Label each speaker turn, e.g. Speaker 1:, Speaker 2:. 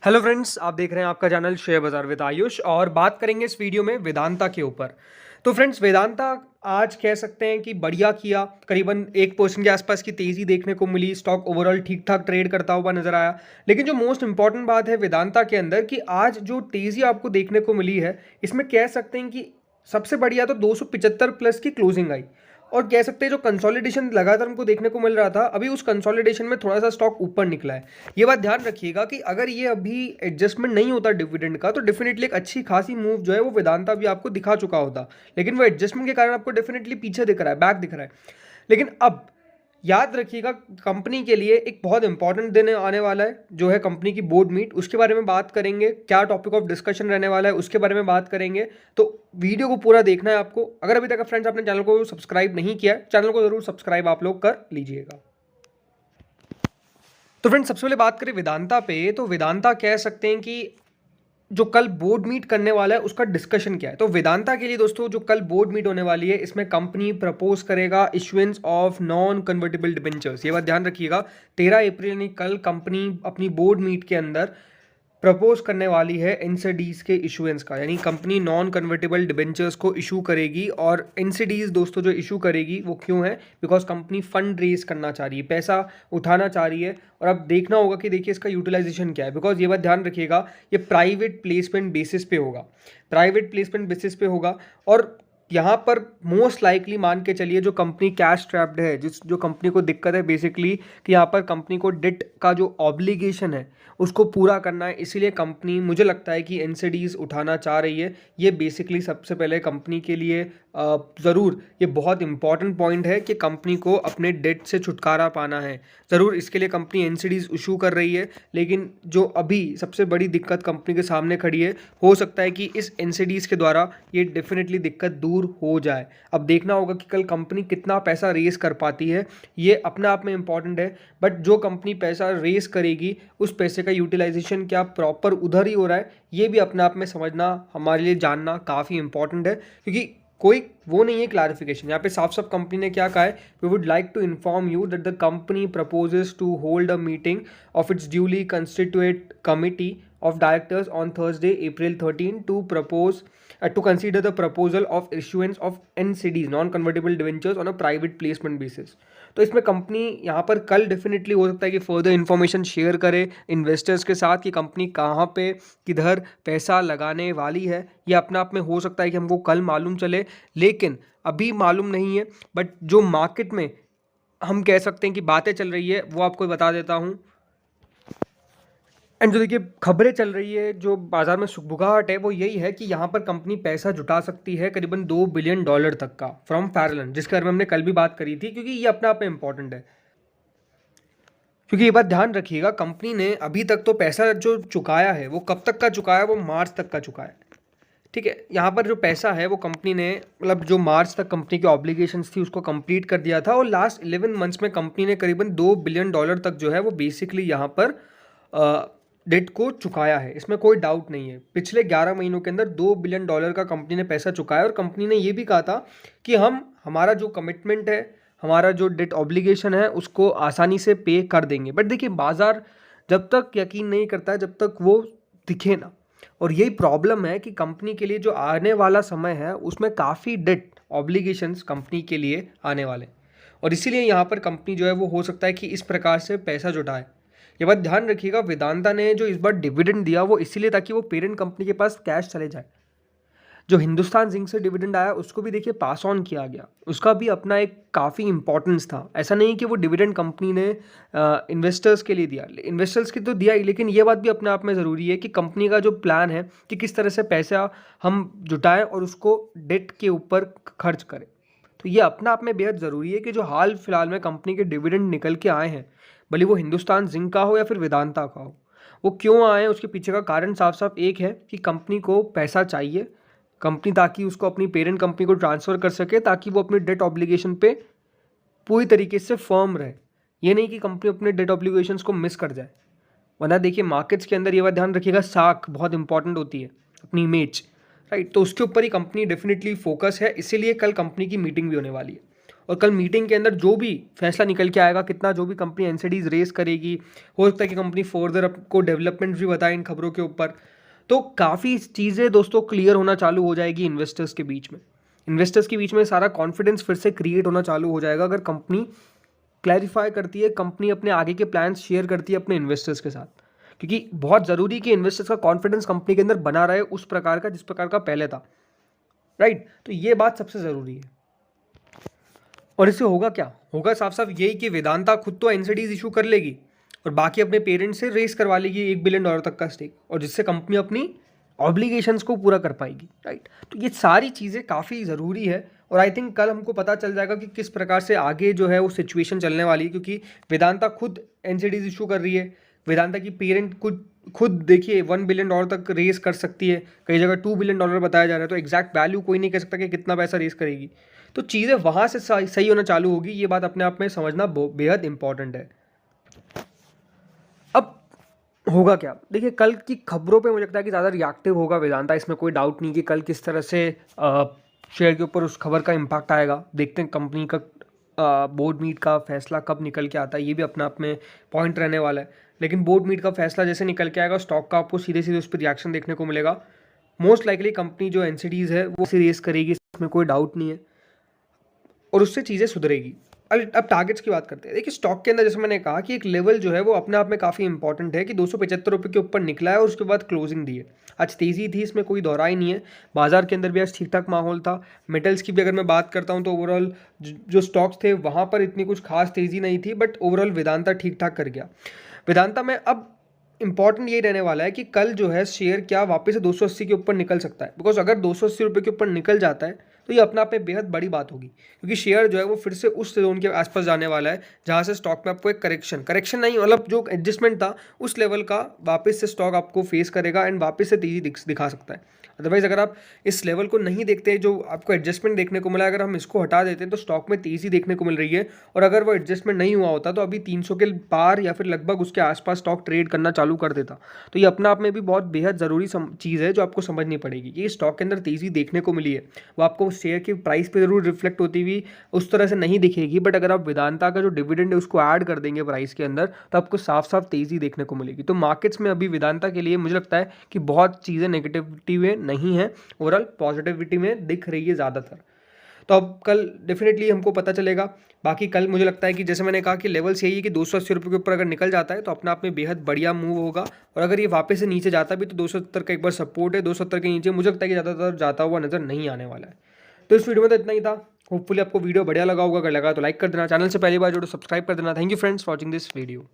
Speaker 1: Hello friends, आप देख रहे हैं आपका चैनल शेयर बाजार विद आयुष और बात करेंगे इस वीडियो में वेदांता के ऊपर। तो फ्रेंड्स, वेदांता आज कह सकते हैं कि बढ़िया किया। करीबन 1% के आसपास की तेज़ी देखने को मिली। स्टॉक ओवरऑल ठीक ठाक ट्रेड करता हुआ नजर आया। लेकिन जो मोस्ट इंपॉर्टेंट बात है वेदांता के अंदर कि आज जो तेज़ी आपको देखने को मिली है, इसमें कह सकते हैं कि सबसे बढ़िया तो 275 प्लस की क्लोजिंग आई। और कह सकते हैं जो कंसोलिडेशन लगातार हमको देखने को मिल रहा था, अभी उस कंसोलिडेशन में थोड़ा सा स्टॉक ऊपर निकला है। ये बात ध्यान रखिएगा कि अगर ये अभी एडजस्टमेंट नहीं होता डिविडेंड का, तो डेफिनेटली एक अच्छी खासी मूव जो है वो वेदांता भी आपको दिखा चुका होता। लेकिन वो एडजस्टमेंट के कारण आपको डेफिनेटली पीछे दिख रहा है, बैक दिख रहा है। लेकिन अब याद रखिएगा, कंपनी के लिए एक बहुत इंपॉर्टेंट दिन आने वाला है, जो है कंपनी की बोर्ड मीट। उसके बारे में बात करेंगे, क्या टॉपिक ऑफ डिस्कशन रहने वाला है उसके बारे में बात करेंगे। तो वीडियो को पूरा देखना है आपको। अगर अभी तक फ्रेंड्स आपने चैनल को सब्सक्राइब नहीं किया है, चैनल को जरूर सब्सक्राइब आप लोग कर लीजिएगा। तो फ्रेंड्स, सबसे पहले बात करें वेदांता पे, तो वेदांता कह सकते हैं कि जो कल बोर्ड मीट करने वाला है उसका डिस्कशन क्या है। तो वेदांता के लिए दोस्तों जो कल बोर्ड मीट होने वाली है, इसमें कंपनी प्रपोज करेगा issuance of non convertible debentures. ये बात ध्यान रखिएगा, 13 अप्रैल यानी कल कंपनी अपनी बोर्ड मीट के अंदर प्रपोज करने वाली है एनसीडीज के इशुएंस का, यानी कंपनी नॉन कन्वर्टेबल डिबेंचर्स को इशू करेगी। और एनसीडीज दोस्तों जो इशू करेगी वो क्यों है? बिकॉज कंपनी फंड रेज करना चाह रही है, पैसा उठाना चाह रही है। और अब देखना होगा कि देखिए इसका यूटिलाइजेशन क्या है। बिकॉज ये बात ध्यान रखिएगा, ये प्राइवेट प्लेसमेंट बेसिस पे होगा, प्राइवेट प्लेसमेंट बेसिस पे होगा। और यहाँ पर मोस्ट लाइकली मान के चलिए जो कंपनी कैश ट्रैप्ड है, जो कंपनी को दिक्कत है बेसिकली कि यहाँ पर कंपनी को डेट का जो ऑब्लिगेशन है उसको पूरा करना है। इसीलिए कंपनी, मुझे लगता है कि एनसीडीज उठाना चाह रही है। ये बेसिकली सबसे पहले कंपनी के लिए ज़रूर ये बहुत इंपॉर्टेंट पॉइंट है कि कंपनी को अपने डेट से छुटकारा पाना है। ज़रूर इसके लिए कंपनी एनसीडीज इशू कर रही है। लेकिन जो अभी सबसे बड़ी दिक्कत कंपनी के सामने खड़ी है, हो सकता है कि इस एनसीडीज के द्वारा ये डेफिनेटली दिक्कत दूर हो जाए। अब देखना होगा कि कल कंपनी कितना पैसा रेस कर पाती है, ये अपने आप में इंपॉर्टेंट है। बट जो कंपनी पैसा रेस करेगी, उस पैसे का यूटिलाइजेशन क्या प्रॉपर उधर ही हो रहा है, ये भी अपने आप में समझना, हमारे लिए जानना काफ़ी इंपॉर्टेंट है। क्योंकि कोई वो नहीं है क्लैरिफिकेशन यहाँ पे, साफ साफ कंपनी ने क्या कहा है, we would like to inform you that the company proposes to hold a meeting of its duly constituted committee of directors on Thursday, April 13 to consider the proposal of issuance of NCDs, non-convertible debentures on a private placement basis। तो इसमें company यहाँ पर कल definitely हो सकता है कि further information share करे इन्वेस्टर्स के साथ कि कंपनी कहाँ पे किधर पैसा लगाने वाली है। ये अपने आप में हो सकता है कि हमको कल मालूम चले, लेकिन अभी मालूम नहीं है। बट जो मार्केट में हम कह सकते हैं कि बातें चल रही है, वो आपको बता देता हूँ। एंड जो देखिए खबरें चल रही है, जो बाजार में सुगबुगाहट है, वो यही है कि यहाँ पर कंपनी पैसा जुटा सकती है करीबन $2 बिलियन तक का फ्रॉम फैरलन, जिसके बारे में हमने कल भी बात करी थी। क्योंकि ये अपने आप में इंपॉर्टेंट है। क्योंकि ये बात ध्यान रखिएगा, कंपनी ने अभी तक तो पैसा जो चुकाया है वो कब तक का चुकाया, वो मार्च तक का चुका है। ठीक है, यहाँ पर जो पैसा है वो कंपनी ने, मतलब जो मार्च तक कंपनी की ऑब्लिगेशंस थी उसको कंप्लीट कर दिया था। और लास्ट 11 मंथ्स में कंपनी ने करीबन $2 बिलियन तक जो है वो बेसिकली यहाँ पर डेट को चुकाया है। इसमें कोई डाउट नहीं है। पिछले 11 महीनों के अंदर $2 बिलियन का कंपनी ने पैसा चुकाया। और कंपनी ने ये भी कहा था कि हमारा जो कमिटमेंट है, हमारा जो डेट ऑब्लिगेशन है, उसको आसानी से पे कर देंगे। बट देखिए बाजार जब तक यकीन नहीं करता है, जब तक वो दिखे ना। और यही प्रॉब्लम है कि कंपनी के लिए जो आने वाला समय है उसमें काफ़ी डेट ऑब्लिगेशंस कंपनी के लिए आने वाले। और इसीलिए यहाँ पर कंपनी जो है वो हो सकता है कि इस प्रकार से पैसा जुटाए। ये बात ध्यान रखिएगा, वेदांता ने जो इस बार डिविडेंड दिया वो इसीलिए ताकि वो पेरेंट कंपनी के पास कैश चले जाए। जो हिंदुस्तान जिंक से डिविडेंड आया उसको भी देखिए पास ऑन किया गया, उसका भी अपना एक काफ़ी इंपॉर्टेंस था। ऐसा नहीं कि वो डिविडेंड कंपनी ने इन्वेस्टर्स के लिए दिया, इन्वेस्टर्स की तो दिया ही, लेकिन ये बात भी अपने आप में ज़रूरी है कि कंपनी का जो प्लान है कि किस तरह से पैसा हम जुटाएं और उसको डेट के ऊपर खर्च करें। तो ये अपना आप में बेहद ज़रूरी है कि जो हाल फिलहाल में कंपनी के डिविडेंड निकल के आए हैं, भले वो हिंदुस्तान जिंक का हो या फिर वेदांता का हो, वो क्यों आए उसके पीछे का कारण साफ साफ एक है कि कंपनी को पैसा चाहिए। कंपनी ताकि उसको अपनी पेरेंट कंपनी को ट्रांसफ़र कर सके, ताकि वो अपनी डेट ऑब्लिगेशन पे पूरी तरीके से फर्म रहे। ये नहीं कि कंपनी अपने डेट ऑब्लिगेशंस को मिस कर जाए। वरना देखिए मार्केट्स के अंदर ये बात ध्यान रखिएगा, साख बहुत इंपॉर्टेंट होती है, अपनी इमेज, राइट। तो उसके ऊपर ही कंपनी डेफिनेटली फोकस है, इसीलिए कल कंपनी की मीटिंग भी होने वाली है। और कल मीटिंग के अंदर जो भी फैसला निकल के आएगा, कितना जो भी कंपनी एनसीडीज रेस करेगी, हो सकता है कि कंपनी फर्दर आपको डेवलपमेंट भी बताए इन खबरों के ऊपर, तो काफ़ी चीज़ें दोस्तों क्लियर होना चालू हो जाएगी इन्वेस्टर्स के बीच में। इन्वेस्टर्स के बीच में सारा कॉन्फिडेंस फिर से क्रिएट होना चालू हो जाएगा अगर कंपनी क्लैरिफाई करती है, कंपनी अपने आगे के प्लान्स शेयर करती है अपने इन्वेस्टर्स के साथ, क्योंकि बहुत ज़रूरी कि इन्वेस्टर्स का कॉन्फिडेंस कंपनी के अंदर बना रहे उस प्रकार का जिस प्रकार का पहले था, राइट। तो ये बात सबसे ज़रूरी है। और इससे होगा क्या? होगा साफ साफ यही कि वेदांता खुद तो एनसीडीज इशू कर लेगी और बाकी अपने पेरेंट्स से रेस करवा लेगी $1 बिलियन तक का स्टेक, और जिससे कंपनी अपनी ऑब्लिगेशंस को पूरा कर पाएगी, राइट। तो ये सारी चीज़ें काफ़ी ज़रूरी है और आई थिंक कल हमको पता चल जाएगा कि किस प्रकार से आगे जो है वो सिचुएशन चलने वाली है, क्योंकि वेदांता खुद एनसीडीज इशू कर रही है। वेदांता की पेरेंट खुद देखिए $1 बिलियन तक रेस कर सकती है, कई जगह $2 बिलियन बताया जा रहा है, तो एग्जैक्ट वैल्यू कोई नहीं कह सकता कि कितना पैसा रेस करेगी। तो चीज़ें वहाँ से सही होना चालू होगी, ये बात अपने आप में समझना बेहद इंपॉर्टेंट है। अब होगा क्या? देखिए कल की खबरों पे मुझे लगता है कि ज़्यादा रिएक्टिव होगा वेदांता, इसमें कोई डाउट नहीं कि कल किस तरह से शेयर के ऊपर उस खबर का इम्पैक्ट आएगा। देखते हैं कंपनी का बोर्ड मीट का फैसला कब निकल के आता है, ये भी अपने आप में पॉइंट रहने वाला है। लेकिन बोर्ड मीट का फैसला जैसे निकल के आएगा, स्टॉक का आपको सीधे सीधे उस पर रिएक्शन देखने को मिलेगा। मोस्ट लाइकली कंपनी जो एनसीडीज है वो रेस करेगी, इसमें कोई डाउट नहीं है, और उससे चीज़ें सुधरेगी। अब टारगेट्स की बात करते हैं। देखिए स्टॉक के अंदर जैसे मैंने कहा कि एक लेवल जो है वो अपने आप में काफ़ी इंपॉर्टेंट है कि 275 रुपये के ऊपर निकला है और उसके बाद क्लोजिंग दी है। आज तेज़ी थी, इसमें कोई दोहराई नहीं है। बाजार के अंदर भी आज ठीक ठाक माहौल था। मेटल्स की भी अगर मैं बात करता हूँ तो ओवरऑल जो स्टॉक्स थे वहाँ पर इतनी कुछ खास तेज़ी नहीं थी, बट ओवरऑल वेदांता ठीक ठाक कर गया। वेदांता में अब इंपॉर्टेंट ये रहने वाला है कि कल जो है शेयर क्या वापस से 280 के ऊपर निकल सकता है, बिकॉज अगर 280 रुपये के ऊपर निकल जाता है तो ये अपने आप में बेहद बड़ी बात होगी, क्योंकि शेयर जो है वो फिर से उस जोन के आसपास जाने वाला है जहाँ से स्टॉक में आपको एक करेक्शन नहीं, मतलब जो एडजस्टमेंट था उस लेवल का वापस से स्टॉक आपको फेस करेगा एंड वापस से तेज़ी दिखा सकता है। अदरवाइज अगर आप इस लेवल को नहीं देखते, जो आपको एडजस्टमेंट देखने को मिला, अगर हम इसको हटा देते हैं तो स्टॉक में तेज़ी देखने को मिल रही है, और अगर वो एडजस्टमेंट नहीं हुआ होता तो अभी 300 के पार या फिर लगभग उसके आसपास स्टॉक ट्रेड करना चालू कर देता। तो ये अपने आप में भी बहुत बेहद ज़रूरी चीज़ है जो आपको समझनी पड़ेगी कि स्टॉक के अंदर तेज़ी देखने को मिली है, वो आपको शेयर की प्राइस पे ज़रूर रिफ्लेक्ट होती हुई उस तरह से नहीं दिखेगी, बट अगर आप वेदांता का जो डिविडेंड है उसको ऐड कर देंगे प्राइस के अंदर तो आपको साफ साफ तेज़ी देखने को मिलेगी। तो मार्केट्स में अभी वेदांता के लिए मुझे लगता है कि बहुत चीज़ें नेगेटिविटी में नहीं है, ओवरऑल पॉजिटिविटी में दिख रही है ज़्यादातर। तो अब कल डेफिनेटली हमको पता चलेगा। बाकी कल मुझे लगता है कि जैसे मैंने कहा कि लेवल्स यही है कि 280 रुपये के ऊपर अगर निकल जाता है तो अपने आप में बेहद बढ़िया मूव होगा, और अगर ये वापस से नीचे जाता भी तो 270 का एक बार सपोर्ट है, 270 के नीचे मुझे लगता है कि ज़्यादातर जाता हुआ नज़र नहीं आने वाला है। तो इस वीडियो में तो इतना ही था। होपफुली आपको वीडियो बढ़िया लगा होगा, अगर लगा तो लाइक कर देना, चैनल से पहली बार जो सब्सक्राइब कर देना। Thank you friends for watching this video.